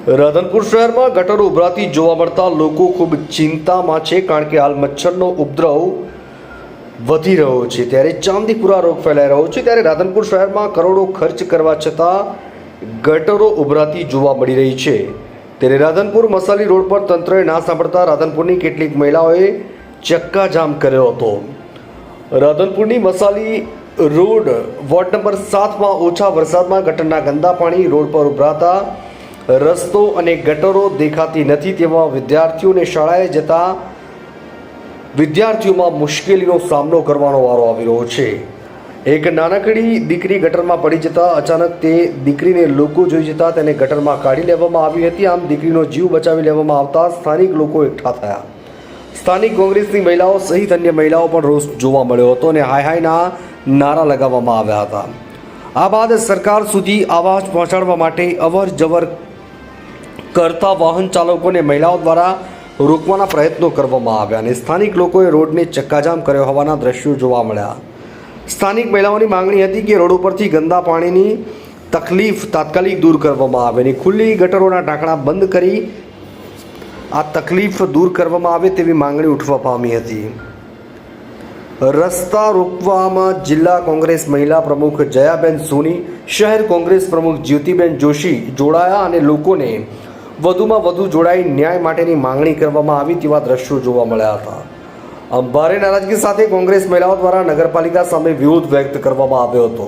રાધનપુર શહેરમાં ગટરો ઉભરાતી જોવા મળતા લોકો ખૂબ ચિંતામાં છે, કારણ કે હાલ મચ્છરનો ઉપદ્રવ વધી રહ્યો છે, ત્યારે ચાંદીપુરા રોગ ફેલાઈ રહ્યો છે। ત્યારે રાધનપુર શહેરમાં કરોડો ખર્ચ કરવા છતાં ગટરો ઉભરાતી જોવા મળી રહી છે। ત્યારે રાધનપુર મસાલી રોડ પર તંત્રએ ના સાંભળતા રાધનપુરની કેટલીક મહિલાઓએ ચક્કાજામ કર્યો હતો। રાધનપુરની મસાલી રોડ વોર્ડ નંબર 7માં ઓછા વરસાદમાં ગટરના ગંદા પાણી રોડ પર ઉભરાતા રસ્તો અને ગટરો દેખાતી નથી, તેમાં વિદ્યાર્થીઓને શાળાએ જતા વિદ્યાર્થીઓમાં મુશ્કેલીનો સામનો કરવાનો વારો આવી રહ્યો છે। એક નાનકડી દીકરી ગટરમાં પડી જતા અચાનક તે દીકરીને લોકો જોઈ જતા તેને ગટરમાં કાઢી લેવામાં આવી હતી। આમ દીકરીનો જીવ બચાવી લેવામાં આવતા સ્થાનિક લોકો એકઠા થયા। સ્થાનિક કોંગ્રેસની મહિલાઓ સહિત અન્ય મહિલાઓ પણ રોષ જોવા મળ્યો હતો અને હાય હાયના નારા લગાવવામાં આવ્યા હતા। આ બાદ સરકાર સુધી અવાજ પહોંચાડવા માટે અવર જવર કરતા વાહન ચાલકોને મહિલાઓ દ્વારા રોકવાના પ્રયત્નો કરવામાં આવ્યા અને સ્થાનિક લોકોએ રોડને ચક્કાજામ કર્યો હોવાના દ્રશ્યો જોવા મળ્યા। સ્થાનિક મહિલાઓની માંગણી હતી કે રોડ ઉપરથી ગંદા પાણીની તકલીફ તાત્કાલિક દૂર કરવામાં આવે અને ખુલ્લી ગટરોના ઢાંકણા બંધ કરી આ તકલીફ દૂર કરવામાં આવે તેવી માંગણી ઉઠવા પામી હતી। રસ્તા રોકવામાં જિલ્લા કોંગ્રેસ મહિલા પ્રમુખ જયાબેન સોની, શહેર કોંગ્રેસ પ્રમુખ જ્યોતિબેન જોશી જોડાયા અને લોકોને વધુમાં વધુ જોડાઈ ન્યાય માટેની માંગણી કરવામાં આવી તેવા દ્રશ્યો જોવા મળ્યા હતા। આમ ભારે નારાજગી સાથે કોંગ્રેસ મહિલાઓ દ્વારા નગરપાલિકા સામે વિરોધ વ્યક્ત કરવામાં આવ્યો હતો।